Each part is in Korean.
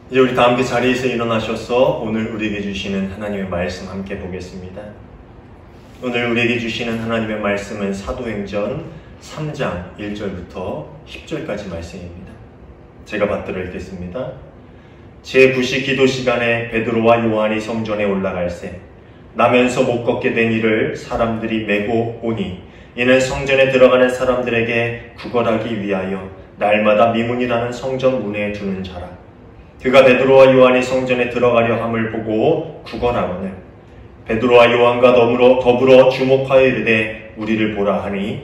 이제 우리 다 함께 자리에서 일어나셔서 오늘 우리에게 주시는 하나님의 말씀 함께 보겠습니다. 오늘 우리에게 주시는 하나님의 말씀은 사도행전 3장 1절부터 10절까지 말씀입니다. 제가 받들어 읽겠습니다. 제9시 기도 시간에 베드로와 요한이 성전에 올라갈새 나면서 못 걷게 된 이를 사람들이 메고 오니 이는 성전에 들어가는 사람들에게 구걸하기 위하여 날마다 미문이라는 성전 문에 두는 자라. 그가 베드로와 요한이 성전에 들어가려 함을 보고 구걸하거늘 베드로와 요한과 더불어 주목하여 이르되 우리를 보라 하니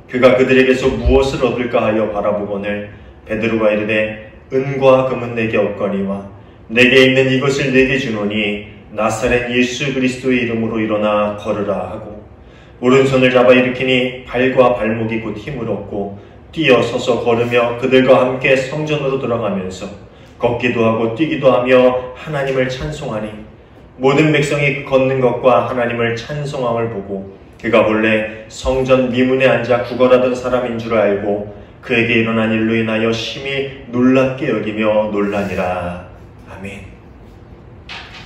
그가 그들에게서 무엇을 얻을까 하여 바라보거늘 베드로가 이르되 은과 금은 내게 없거니와 내게 있는 이것을 내게 주노니 나사렛 예수 그리스도의 이름으로 일어나 걸으라 하고 오른손을 잡아 일으키니 발과 발목이 곧 힘을 얻고 뛰어 서서 걸으며 그들과 함께 성전으로 들어가면서 걷기도 하고 뛰기도 하며 하나님을 찬송하니 모든 백성이 걷는 것과 하나님을 찬송함을 보고 그가 본래 성전 미문에 앉아 구걸하던 사람인 줄 알고 그에게 일어난 일로 인하여 심히 놀랍게 여기며 놀라니라. 아멘.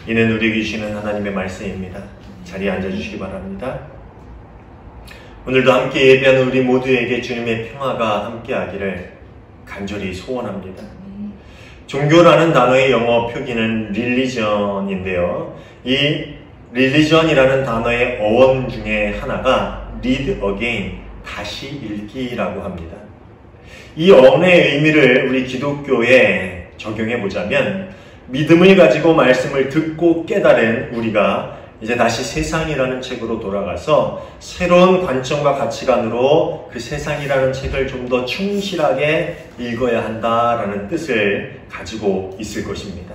이는 우리에게 주시는 하나님의 말씀입니다. 자리에 앉아주시기 바랍니다. 오늘도 함께 예배하는 우리 모두에게 주님의 평화가 함께하기를 간절히 소원합니다. 종교라는 단어의 영어 표기는 religion인데요. 이 religion이라는 단어의 어원 중에 하나가 read again, 다시 읽기라고 합니다. 이 어원의 의미를 우리 기독교에 적용해 보자면 믿음을 가지고 말씀을 듣고 깨달은 우리가 이제 다시 세상이라는 책으로 돌아가서 새로운 관점과 가치관으로 그 세상이라는 책을 좀 더 충실하게 읽어야 한다라는 뜻을 가지고 있을 것입니다.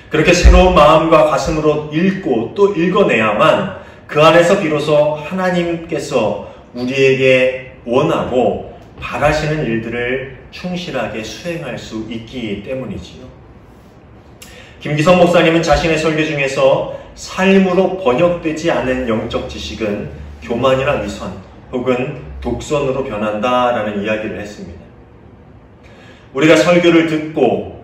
그렇게 새로운 마음과 가슴으로 읽고 또 읽어내야만 그 안에서 비로소 하나님께서 우리에게 원하고 바라시는 일들을 충실하게 수행할 수 있기 때문이지요. 김기성 목사님은 자신의 설교 중에서 삶으로 번역되지 않은 영적 지식은 교만이나 위선 혹은 독선으로 변한다라는 이야기를 했습니다. 우리가 설교를 듣고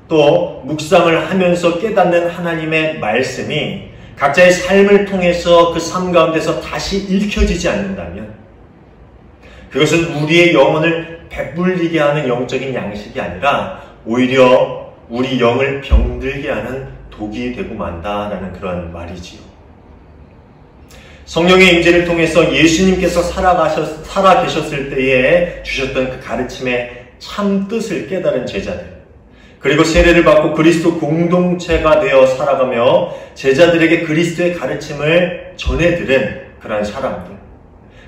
또 묵상을 하면서 깨닫는 하나님의 말씀이 각자의 삶을 통해서 그 삶 가운데서 다시 읽혀지지 않는다면 그것은 우리의 영혼을 배불리게 하는 영적인 양식이 아니라 오히려 우리 영을 병들게 하는 독이 되고 만다라는 그런 말이지요. 성령의 임재를 통해서 예수님께서 살아 계셨을 때에 주셨던 그 가르침의 참 뜻을 깨달은 제자들, 그리고 세례를 받고 그리스도 공동체가 되어 살아가며 제자들에게 그리스도의 가르침을 전해들은 그러한 사람들,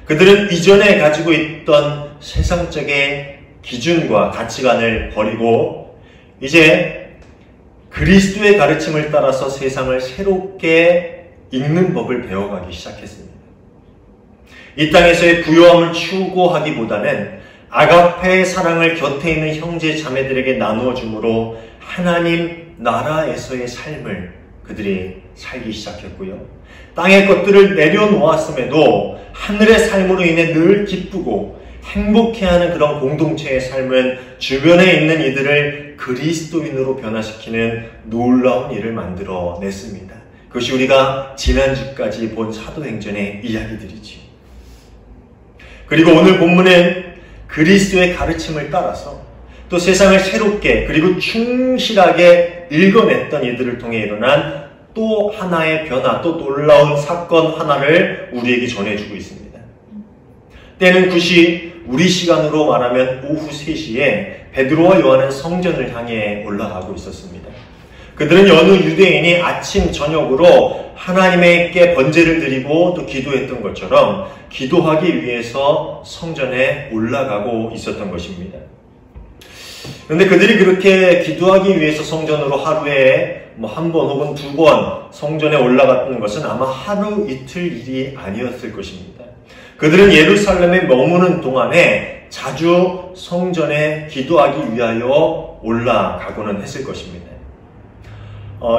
그들은 이전에 가지고 있던 세상적인 기준과 가치관을 버리고 이제 그리스도의 가르침을 따라서 세상을 새롭게 읽는 법을 배워가기 시작했습니다. 이 땅에서의 부요함을 추구하기보다는 아가페의 사랑을 곁에 있는 형제 자매들에게 나누어 주므로 하나님 나라에서의 삶을 그들이 살기 시작했고요. 땅의 것들을 내려놓았음에도 하늘의 삶으로 인해 늘 기쁘고 행복해하는 그런 공동체의 삶은 주변에 있는 이들을 그리스도인으로 변화시키는 놀라운 일을 만들어냈습니다. 그것이 우리가 지난주까지 본 사도행전의 이야기들이지. 그리고 오늘 본문은 그리스도의 가르침을 따라서 또 세상을 새롭게 그리고 충실하게 읽어냈던 이들을 통해 일어난 또 하나의 변화, 또 놀라운 사건 하나를 우리에게 전해주고 있습니다. 때는 9시, 우리 시간으로 말하면 오후 3시에 베드로와 요한은 성전을 향해 올라가고 있었습니다. 그들은 여느 유대인이 아침, 저녁으로 하나님께 번제를 드리고 또 기도했던 것처럼 기도하기 위해서 성전에 올라가고 있었던 것입니다. 그런데 그들이 그렇게 기도하기 위해서 성전으로 하루에 한 번 혹은 2번 성전에 올라갔던 것은 아마 하루 이틀 일이 아니었을 것입니다. 그들은 예루살렘에 머무는 동안에 자주 성전에 기도하기 위하여 올라가고는 했을 것입니다.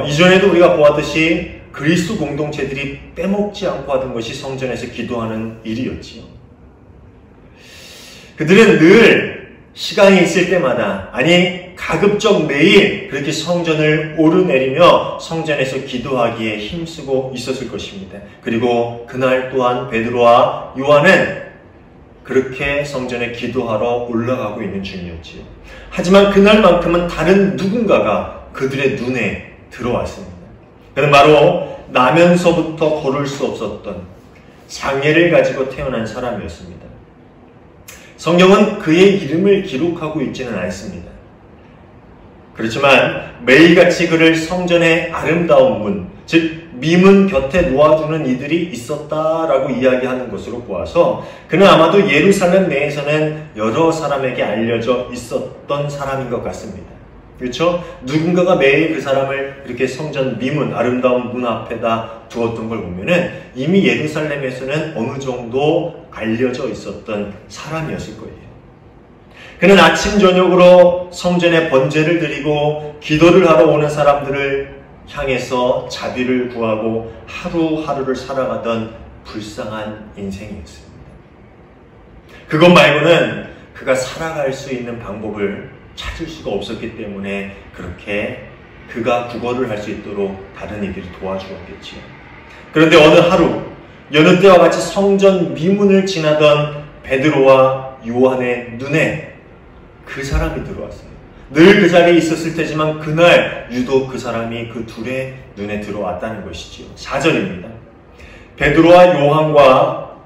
이전에도 우리가 보았듯이 그리스도 공동체들이 빼먹지 않고 하던 것이 성전에서 기도하는 일이었지요. 그들은 늘 시간이 있을 때마다, 아니 가급적 매일 그렇게 성전을 오르내리며 성전에서 기도하기에 힘쓰고 있었을 것입니다. 그리고 그날 또한 베드로와 요한은 그렇게 성전에 기도하러 올라가고 있는 중이었지요. 하지만 그날만큼은 다른 누군가가 그들의 눈에 들어왔습니다. 그는 바로 나면서부터 걸을 수 없었던 장애를 가지고 태어난 사람이었습니다. 성경은 그의 이름을 기록하고 있지는 않습니다. 그렇지만 매일같이 그를 성전의 아름다운 문, 즉 미문 곁에 놓아주는 이들이 있었다라고 이야기하는 것으로 보아서 그는 아마도 예루살렘 내에서는 여러 사람에게 알려져 있었던 사람인 것 같습니다. 그렇죠? 누군가가 매일 그 사람을 이렇게 성전 미문, 아름다운 문 앞에다 두었던 걸 보면은 이미 예루살렘에서는 어느 정도 알려져 있었던 사람이었을 거예요. 그는 아침 저녁으로 성전에 번제를 드리고 기도를 하러 오는 사람들을 향해서 자비를 구하고 하루하루를 살아가던 불쌍한 인생이었습니다. 그것 말고는 그가 살아갈 수 있는 방법을 찾을 수가 없었기 때문에 그렇게 그가 구걸을 할 수 있도록 다른 이들이 도와주었겠지요. 그런데 어느 하루 여느 때와 같이 성전 미문을 지나던 베드로와 요한의 눈에 그 사람이 들어왔어요. 늘 그 자리에 있었을 테지만 그날 유독 그 사람이 그 둘의 눈에 들어왔다는 것이지요. 4절입니다. 베드로가 요한과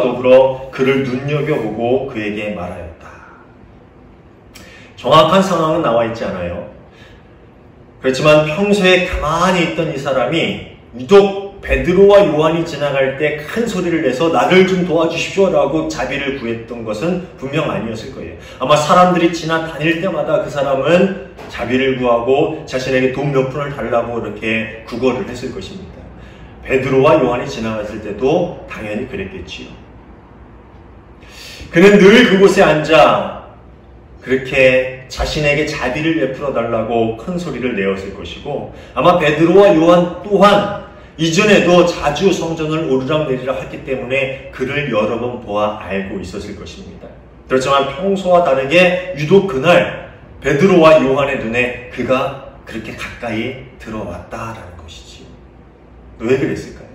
더불어 그를 눈여겨보고 그에게 말하였다. 정확한 상황은 나와 있지 않아요. 그렇지만 평소에 가만히 있던 이 사람이 유독 베드로와 요한이 지나갈 때 큰 소리를 내서 나를 좀 도와주십시오 라고 자비를 구했던 것은 분명 아니었을 거예요. 아마 사람들이 지나다닐 때마다 그 사람은 자비를 구하고 자신에게 돈 몇 푼을 달라고 이렇게 구걸을 했을 것입니다. 베드로와 요한이 지나갔을 때도 당연히 그랬겠지요. 그는 늘 그곳에 앉아 그렇게 자신에게 자비를 베풀어 달라고 큰 소리를 내었을 것이고 아마 베드로와 요한 또한 이전에도 자주 성전을 오르락내리락 했기 때문에 그를 여러 번 보아 알고 있었을 것입니다. 그렇지만 평소와 다르게 유독 그날 베드로와 요한의 눈에 그가 그렇게 가까이 들어왔다라는 것이지요. 왜 그랬을까요?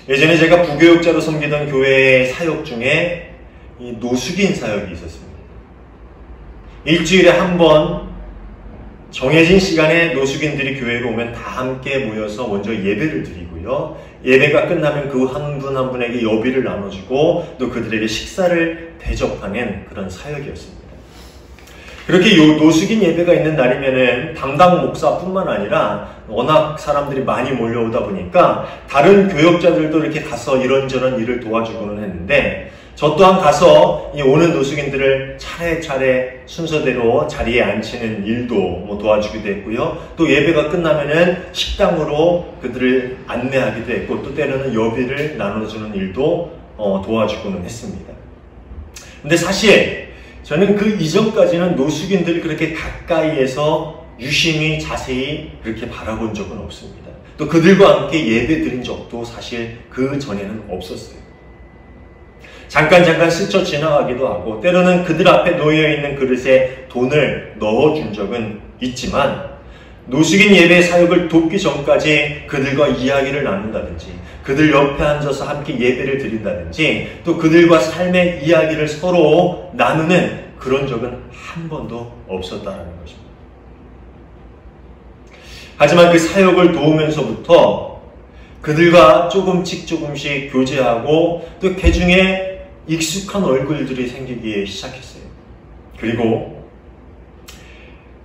예전에 제가 부교육자로 섬기던 교회의 사역 중에 이 노숙인 사역이 있었습니다. 일주일에 한 번 정해진 시간에 노숙인들이 교회로 오면 다 함께 모여서 먼저 예배를 드리고요. 예배가 끝나면 그 한 분 한 분에게 여비를 나눠주고 또 그들에게 식사를 대접하는 그런 사역이었습니다. 그렇게 노숙인 예배가 있는 날이면은 담당 목사뿐만 아니라 워낙 사람들이 많이 몰려오다 보니까 다른 교역자들도 이렇게 가서 이런저런 일을 도와주고는 했는데 저 또한 가서 이 오는 노숙인들을 차례차례 순서대로 자리에 앉히는 일도 도와주기도 했고요. 또 예배가 끝나면은 식당으로 그들을 안내하기도 했고 또 때로는 여비를 나눠주는 일도 도와주고는 했습니다. 근데 사실 저는 그 이전까지는 노숙인들을 그렇게 가까이에서 유심히 자세히 그렇게 바라본 적은 없습니다. 또 그들과 함께 예배 드린 적도 사실 그 전에는 없었어요. 잠깐 스쳐 지나가기도 하고 때로는 그들 앞에 놓여있는 그릇에 돈을 넣어준 적은 있지만 노숙인 예배 사역을 돕기 전까지 그들과 이야기를 나눈다든지 그들 옆에 앉아서 함께 예배를 드린다든지 또 그들과 삶의 이야기를 서로 나누는 그런 적은 한 번도 없었다는 것입니다. 하지만 그 사역을 도우면서부터 그들과 조금씩 교제하고 또 그 중에 익숙한 얼굴들이 생기기 시작했어요. 그리고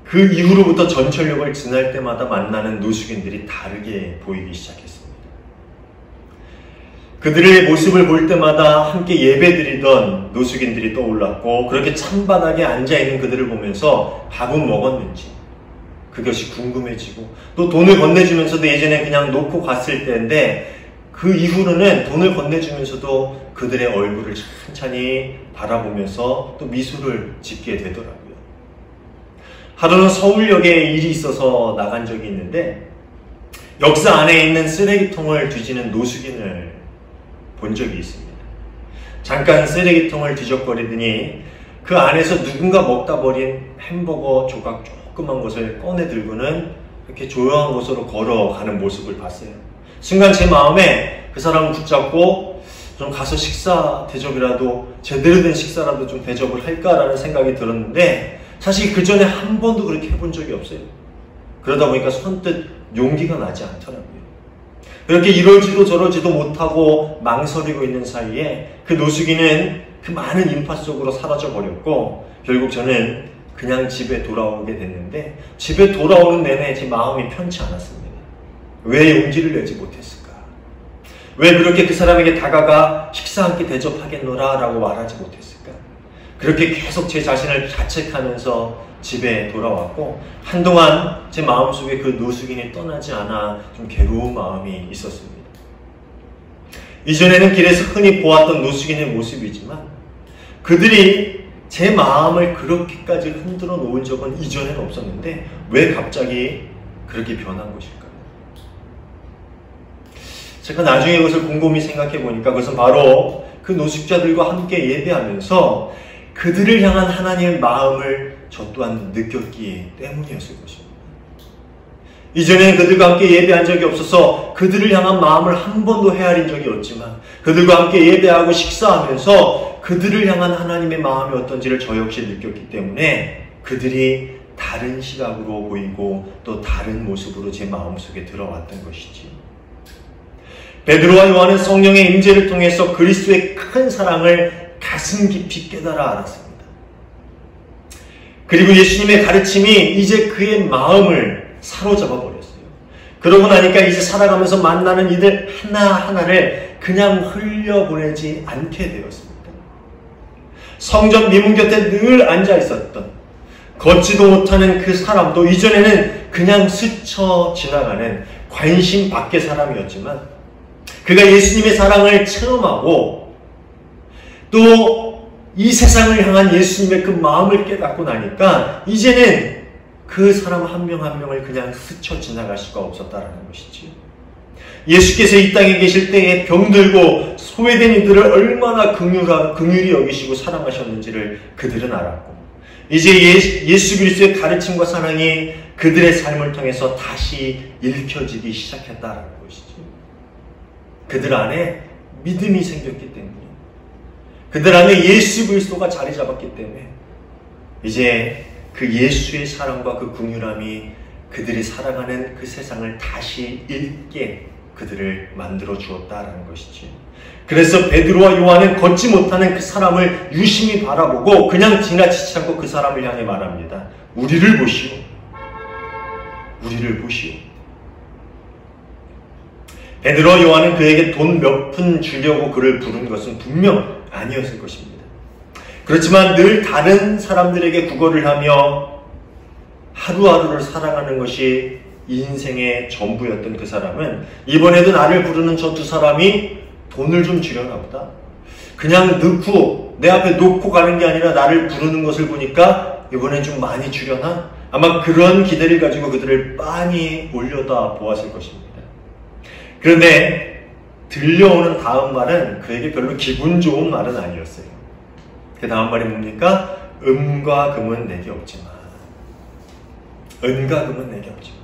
그 이후로부터 전철역을 지날 때마다 만나는 노숙인들이 다르게 보이기 시작했습니다. 그들의 모습을 볼 때마다 함께 예배드리던 노숙인들이 떠올랐고 그렇게 찬바닥에 앉아있는 그들을 보면서 밥은 먹었는지 그것이 궁금해지고 또 돈을 건네주면서도 예전에 그냥 놓고 갔을 때인데 그 이후로는 돈을 건네주면서도 그들의 얼굴을 천천히 바라보면서 또 미소를 짓게 되더라고요. 하루는 서울역에 일이 있어서 나간 적이 있는데 역사 안에 있는 쓰레기통을 뒤지는 노숙인을 본 적이 있습니다. 잠깐 쓰레기통을 뒤적거리더니 그 안에서 누군가 먹다 버린 햄버거 조각 조그만 것을 꺼내 들고는 이렇게 조용한 곳으로 걸어가는 모습을 봤어요. 순간 제 마음에 그 사람을 붙잡고 좀 가서 식사 대접이라도, 제대로 된 식사라도 좀 대접을 할까라는 생각이 들었는데, 사실 그 전에 한 번도 그렇게 해본 적이 없어요. 그러다 보니까 선뜻 용기가 나지 않더라고요. 그렇게 이러지도 저러지도 못하고 망설이고 있는 사이에 그 노숙인은 그 많은 인파 속으로 사라져 버렸고, 결국 저는 그냥 집에 돌아오게 됐는데, 집에 돌아오는 내내 제 마음이 편치 않았습니다. 왜 용기를 내지 못했을까? 왜 그렇게 그 사람에게 다가가 식사 함께 대접하겠노라 라고 말하지 못했을까? 그렇게 계속 제 자신을 자책하면서 집에 돌아왔고, 한동안 제 마음속에 그 노숙인이 떠나지 않아 좀 괴로운 마음이 있었습니다. 이전에는 길에서 흔히 보았던 노숙인의 모습이지만 그들이 제 마음을 그렇게까지 흔들어 놓을 적은 이전에는 없었는데 왜 갑자기 그렇게 변한 것일까요? 제가 나중에 그것을 곰곰이 생각해 보니까 그것은 바로 그 노숙자들과 함께 예배하면서 그들을 향한 하나님의 마음을 저 또한 느꼈기 때문이었을 것입니다. 이전에는 그들과 함께 예배한 적이 없어서 그들을 향한 마음을 한 번도 헤아린 적이 없지만, 그들과 함께 예배하고 식사하면서 그들을 향한 하나님의 마음이 어떤지를 저 역시 느꼈기 때문에 그들이 다른 시각으로 보이고 또 다른 모습으로 제 마음속에 들어왔던 것이지. 베드로와 요한은 성령의 임재를 통해서 그리스도의 큰 사랑을 가슴 깊이 깨달아 알았습니다. 그리고 예수님의 가르침이 이제 그의 마음을 사로잡아 버렸어요. 그러고 나니까 이제 살아가면서 만나는 이들 하나하나를 그냥 흘려보내지 않게 되었습니다. 성전 미문 곁에 늘 앉아 있었던, 걷지도 못하는 그 사람도 이전에는 그냥 스쳐 지나가는 관심 밖의 사람이었지만, 그가 예수님의 사랑을 체험하고 또 이 세상을 향한 예수님의 그 마음을 깨닫고 나니까 이제는 그 사람 한 명 한 명을 그냥 스쳐 지나갈 수가 없었다라는 것이지. 예수께서 이 땅에 계실 때에 병들고 소외된 이들을 얼마나 긍휼히 여기시고 사랑하셨는지를 그들은 알았고, 이제 예수 그리스도의 가르침과 사랑이 그들의 삶을 통해서 다시 읽혀지기 시작했다라는 것이지. 그들 안에 믿음이 생겼기 때문에, 그들 안에 예수 그리스도가 자리 잡았기 때문에 이제 그 예수의 사랑과 그 긍휼함이 그들이 살아가는 그 세상을 다시 읽게 그들을 만들어 주었다라는 것이지. 그래서 베드로와 요한은 걷지 못하는 그 사람을 유심히 바라보고 그냥 지나치지 않고 그 사람을 향해 말합니다. 우리를 보시오. 우리를 보시오. 베드로와 요한은 그에게 돈 몇 푼 주려고 그를 부른 것은 분명 아니었을 것입니다. 그렇지만 늘 다른 사람들에게 구걸을 하며 하루하루를 살아가는 것이 인생의 전부였던 그 사람은 이번에도 나를 부르는 저 두 사람이 돈을 좀 주려나 보다. 그냥 넣고 내 앞에 놓고 가는 게 아니라 나를 부르는 것을 보니까 이번엔 좀 많이 주려나? 아마 그런 기대를 가지고 그들을 빤히 올려다 보았을 것입니다. 그런데 들려오는 다음 말은 그에게 별로 기분 좋은 말은 아니었어요. 그 다음 말이 뭡니까? 은과 금은 내게 없지만. 은과 금은 내게 없지만.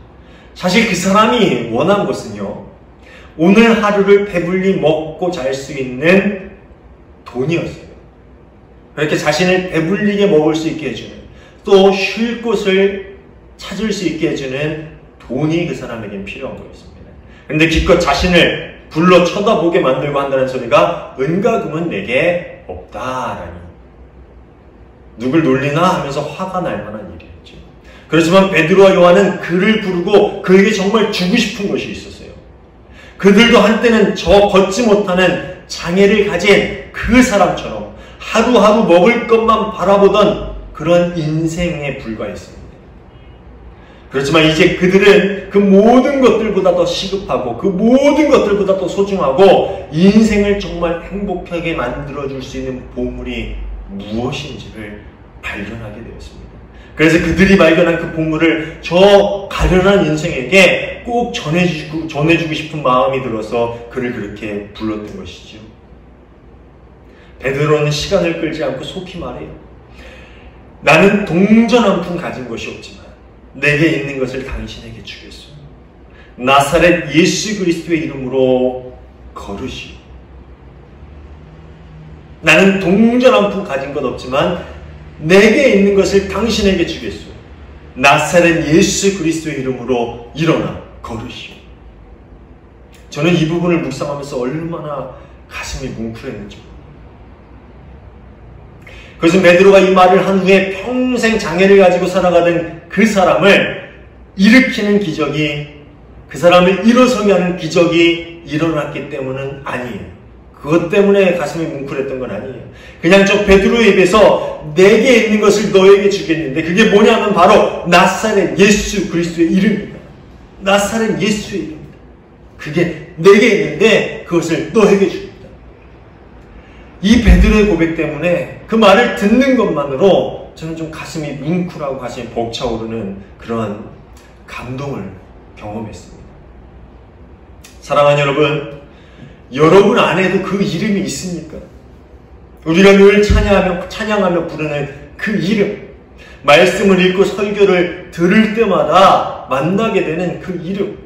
사실 그 사람이 원한 것은요, 오늘 하루를 배불리 먹고 잘 수 있는 돈이었어요. 그렇게 자신을 배불리게 먹을 수 있게 해주는, 또 쉴 곳을 찾을 수 있게 해주는 돈이 그 사람에겐 필요한 거였습니다. 그런데 기껏 자신을 불러 쳐다보게 만들고 한다는 소리가 은과 금은 내게 없다라니, 누굴 놀리나 하면서 화가 날 만한 일이었죠. 그렇지만 베드로와 요한은 그를 부르고 그에게 정말 주고 싶은 것이 있었어요. 그들도 한때는 저 걷지 못하는 장애를 가진 그 사람처럼 하루하루 먹을 것만 바라보던 그런 인생에 불과했습니다. 그렇지만 이제 그들은 그 모든 것들보다 더 시급하고 그 모든 것들보다 더 소중하고 인생을 정말 행복하게 만들어줄 수 있는 보물이 무엇인지를 발견하게 되었습니다. 그래서 그들이 발견한 그 보물을 저 가련한 인생에게 꼭 전해주고 싶은 마음이 들어서 그를 그렇게 불렀던 것이죠. 베드로는 시간을 끌지 않고 속히 말해요. 나는 동전 한 푼 가진 것이 없지만 내게 있는 것을 당신에게 주겠소. 나사렛 예수 그리스도의 이름으로 걸으시오. 나는 동전 한 푼 가진 것 없지만 내게 있는 것을 당신에게 주겠소. 나사렛 예수 그리스도의 이름으로 일어나 걸으시오. 저는 이 부분을 묵상하면서 얼마나 가슴이 뭉클했는지. 그것은 베드로가 이 말을 한 후에 평생 장애를 가지고 살아가던 그 사람을 일으키는 기적이, 그 사람을 일어서게 하는 기적이 일어났기 때문은 아니에요. 그것 때문에 가슴이 뭉클했던 건 아니에요. 그냥 저 베드로의 입에서 내게 있는 것을 너에게 주겠는데, 그게 뭐냐면 바로 나사렛 예수 그리스도의 이름입니다. 나사렛 예수의 이름입니다. 그게 내게 있는데 그것을 너에게 줍니다. 이 베드로의 고백 때문에 그 말을 듣는 것만으로 저는 좀 가슴이 뭉클하고 가슴이 벅차오르는 그러한 감동을 경험했습니다. 사랑하는 여러분, 여러분 안에도 그 이름이 있습니까? 우리가 늘 찬양하며 부르는 그 이름, 말씀을 읽고 설교를 들을 때마다 만나게 되는 그 이름,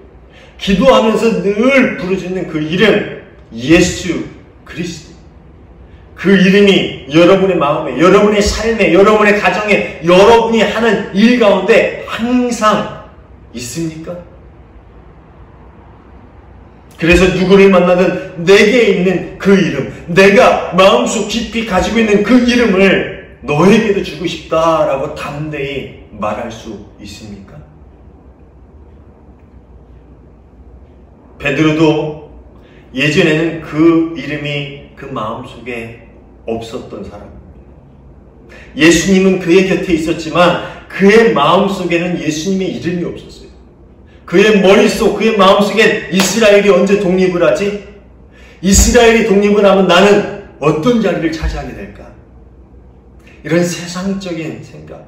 기도하면서 늘 부르짖는 그 이름, 예수 그리스도. 그 이름이 여러분의 마음에, 여러분의 삶에, 여러분의 가정에, 여러분이 하는 일 가운데 항상 있습니까? 그래서 누구를 만나든 내게 있는 그 이름, 내가 마음속 깊이 가지고 있는 그 이름을 너에게도 주고 싶다라고 담대히 말할 수 있습니까? 베드로도 예전에는 그 이름이 그 마음속에 없었던 사람입니다. 예수님은 그의 곁에 있었지만 그의 마음속에는 예수님의 이름이 없었어요. 그의 머릿속, 그의 마음속엔 이스라엘이 언제 독립을 하지? 이스라엘이 독립을 하면 나는 어떤 자리를 차지하게 될까? 이런 세상적인 생각.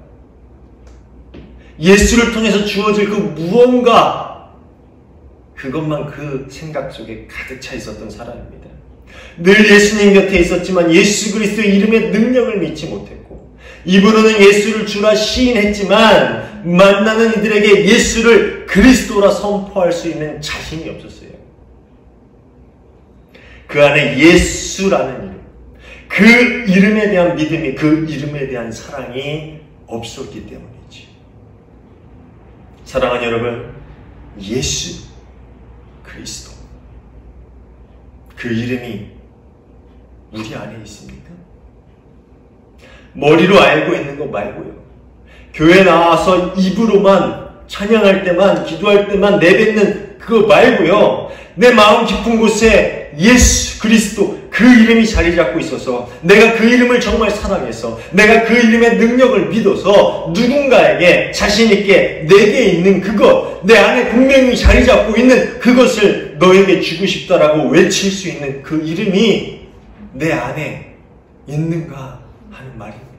예수를 통해서 주어질 그 무언가, 그것만 그 생각 속에 가득 차 있었던 사람입니다. 늘 예수님 곁에 있었지만 예수 그리스도의 이름의 능력을 믿지 못했고, 입으로는 예수를 주라 시인했지만 만나는 이들에게 예수를 그리스도라 선포할 수 있는 자신이 없었어요. 그 안에 예수라는 이름, 그 이름에 대한 믿음이, 그 이름에 대한 사랑이 없었기 때문이지. 사랑하는 여러분, 예수 그리스도, 그 이름이 우리 안에 있습니까? 머리로 알고 있는 것 말고요. 교회 나와서 입으로만 찬양할 때만, 기도할 때만 내뱉는 그거 말고요. 내 마음 깊은 곳에 예수 그리스도 그 이름이 자리 잡고 있어서 내가 그 이름을 정말 사랑해서 내가 그 이름의 능력을 믿어서 누군가에게 자신 있게 내게 있는 그것, 내 안에 분명히 자리 잡고 있는 그것을 너에게 주고 싶다라고 외칠 수 있는 그 이름이 내 안에 있는가 하는 말입니다.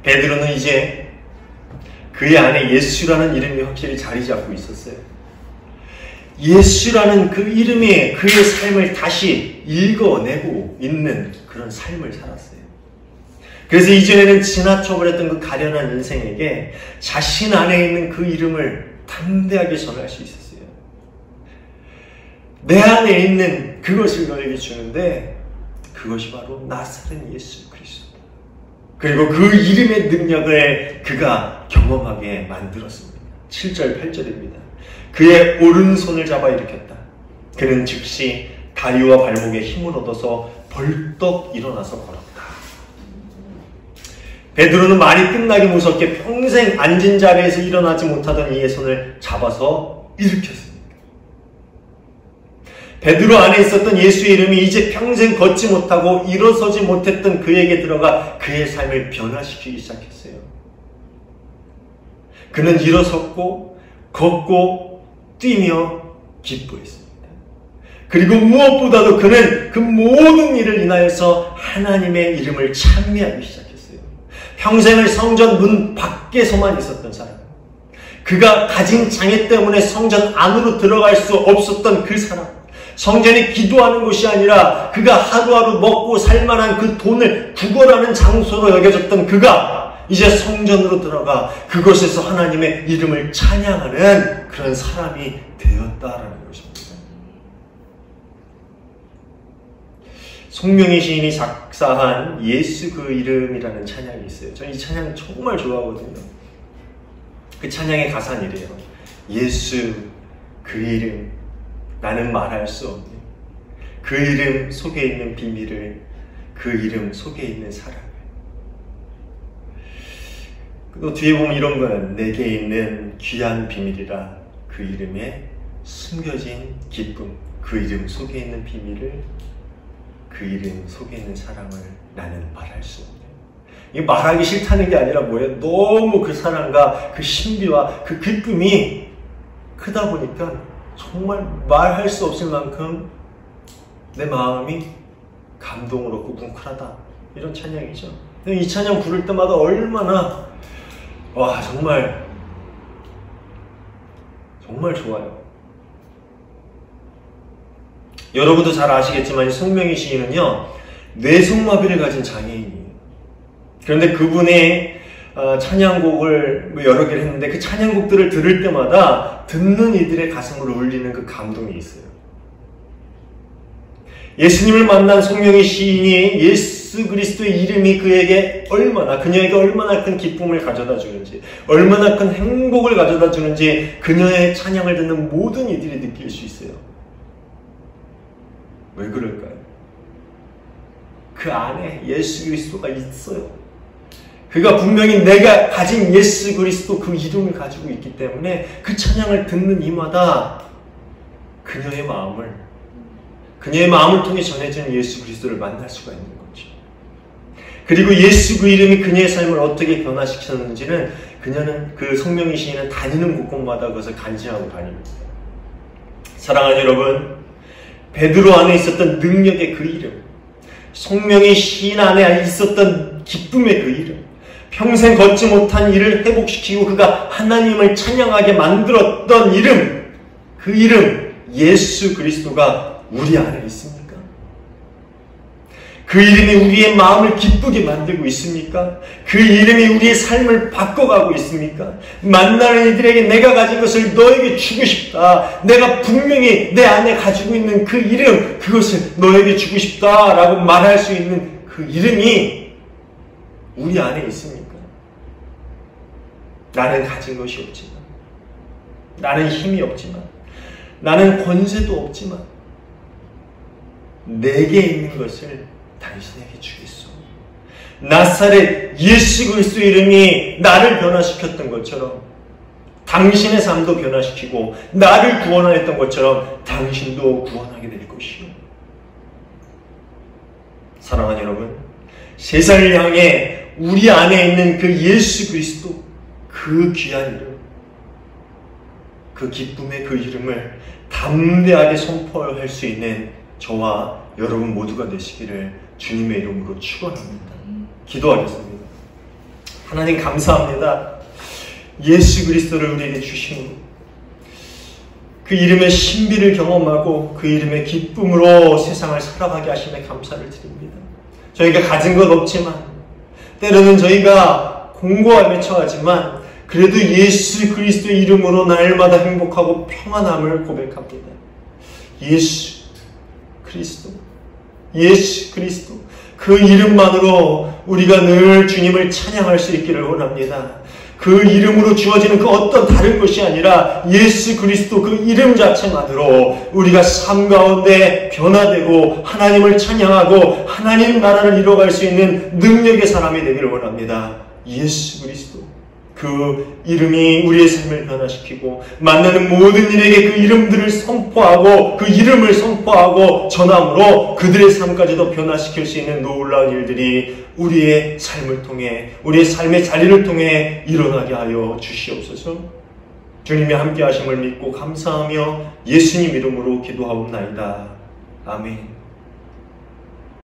베드로는 이제 그의 안에 예수라는 이름이 확실히 자리 잡고 있었어요. 예수라는 그 이름이 그의 삶을 다시 읽어내고 있는 그런 삶을 살았어요. 그래서 이전에는 지나쳐버렸던 그 가련한 인생에게 자신 안에 있는 그 이름을 담대하게 전할 수 있었어요. 내 안에 있는 그것을 너에게 주는데 그것이 바로 나사렛 예수 그리스도. 그리고 그 이름의 능력을 그가 경험하게 만들었습니다. 7절 8절입니다. 그의 오른손을 잡아 일으켰다. 그는 즉시 다리와 발목에 힘을 얻어서 벌떡 일어나서 걸었다. 베드로는 말이 끝나기 무섭게 평생 앉은 자리에서 일어나지 못하던 이의 손을 잡아서 일으켰습니다. 베드로 안에 있었던 예수의 이름이 이제 평생 걷지 못하고 일어서지 못했던 그에게 들어가 그의 삶을 변화시키기 시작했어요. 그는 일어섰고 걷고 뛰며 기뻐했습니다. 그리고 무엇보다도 그는 그 모든 일을 인하여서 하나님의 이름을 찬미하기 시작했어요. 평생을 성전 문 밖에서만 있었던 사람, 그가 가진 장애 때문에 성전 안으로 들어갈 수 없었던 그 사람, 성전이 기도하는 곳이 아니라 그가 하루하루 먹고 살만한 그 돈을 구걸하는 장소로 여겨졌던 그가 이제 성전으로 들어가 그곳에서 하나님의 이름을 찬양하는 그런 사람이 되었다라는 것입니다. 송명희 시인이 작사한 예수 그 이름이라는 찬양이 있어요. 저는 이 찬양 정말 좋아하거든요. 그 찬양의 가사는 이래요. 예수 그 이름 나는 말할 수 없는 그 이름 속에 있는 비밀을 그 이름 속에 있는 사랑을. 또 뒤에 보면 이런 거는 내게 있는 귀한 비밀이라 그 이름에 숨겨진 기쁨 그 이름 속에 있는 비밀을 그 이름 속에 있는 사랑을 나는 말할 수 없네. 이게 말하기 싫다는 게 아니라 뭐예요? 너무 그 사랑과 그 신비와 그 기쁨이 크다 보니까 정말 말할 수 없을 만큼 내 마음이 감동으로 뭉클하다. 이런 찬양이죠. 이 찬양 부를 때마다 얼마나 정말 좋아요. 여러분도 잘 아시겠지만 송명희 시인은요 뇌성마비를 가진 장애인이에요. 그런데 그분의 찬양곡을 여러 개를 했는데 그 찬양곡들을 들을 때마다 듣는 이들의 가슴을 울리는 그 감동이 있어요. 예수님을 만난 송명희 시인이 예수 그리스도의 이름이 그녀에게 얼마나 큰 기쁨을 가져다 주는지, 얼마나 큰 행복을 가져다 주는지 그녀의 찬양을 듣는 모든 이들이 느낄 수 있어요. 왜 그럴까요? 그 안에 예수 그리스도가 있어요. 그가 분명히 내가 가진 예수 그리스도 그 이름을 가지고 있기 때문에 그 찬양을 듣는 이마다 그녀의 마음을 통해 전해지는 예수 그리스도를 만날 수가 있는 거죠. 그리고 예수 그 이름이 그녀의 삶을 어떻게 변화시켰는지는 그녀는 그 송명희 시인은 다니는 곳곳마다 그것을 간증하고 다닙니다. 사랑하는 여러분, 베드로 안에 있었던 능력의 그 이름, 송명희 시인 안에 있었던 기쁨의 그 이름, 평생 걷지 못한 일을 회복시키고 그가 하나님을 찬양하게 만들었던 이름, 그 이름 예수 그리스도가 우리 안에 있습니까? 그 이름이 우리의 마음을 기쁘게 만들고 있습니까? 그 이름이 우리의 삶을 바꿔가고 있습니까? 만나는 이들에게 내가 가진 것을 너에게 주고 싶다. 내가 분명히 내 안에 가지고 있는 그 이름, 그것을 너에게 주고 싶다라고 말할 수 있는 그 이름이 우리 안에 있습니까? 나는 가진 것이 없지만, 나는 힘이 없지만, 나는 권세도 없지만 내게 있는 것을 당신에게 주겠소. 나사렛 예수 그리스도 이름이 나를 변화시켰던 것처럼 당신의 삶도 변화시키고 나를 구원하였던 것처럼 당신도 구원하게 될 것이요. 사랑하는 여러분, 세상을 향해 우리 안에 있는 그 예수 그리스도, 그 귀한 이름, 그 기쁨의 그 이름을 담대하게 선포할 수 있는 저와 여러분 모두가 되시기를 주님의 이름으로 축원합니다. 기도하겠습니다. 하나님 감사합니다. 예수 그리스도를 우리에게 주심으로 그 이름의 신비를 경험하고 그 이름의 기쁨으로 세상을 살아가게 하심에 감사를 드립니다. 저희가 가진 것 없지만, 때로는 저희가 공고함에 처하지만 그래도 예수 그리스도의 이름으로 날마다 행복하고 평안함을 고백합니다. 예수 그리스도 그 이름만으로 우리가 늘 주님을 찬양할 수 있기를 원합니다. 그 이름으로 주어지는 그 어떤 다른 것이 아니라 예수 그리스도 그 이름 자체만으로 우리가 삶 가운데 변화되고 하나님을 찬양하고 하나님 나라를 이뤄갈 수 있는 능력의 사람이 되기를 원합니다. 예수 그리스도 그 이름이 우리의 삶을 변화시키고 만나는 모든 이에게 그 이름들을 선포하고 그 이름을 선포하고 전함으로 그들의 삶까지도 변화시킬 수 있는 놀라운 일들이 우리의 삶을 통해 우리의 삶의 자리를 통해 일어나게 하여 주시옵소서. 주님의 함께 하심을 믿고 감사하며 예수님 이름으로 기도하옵나이다. 아멘.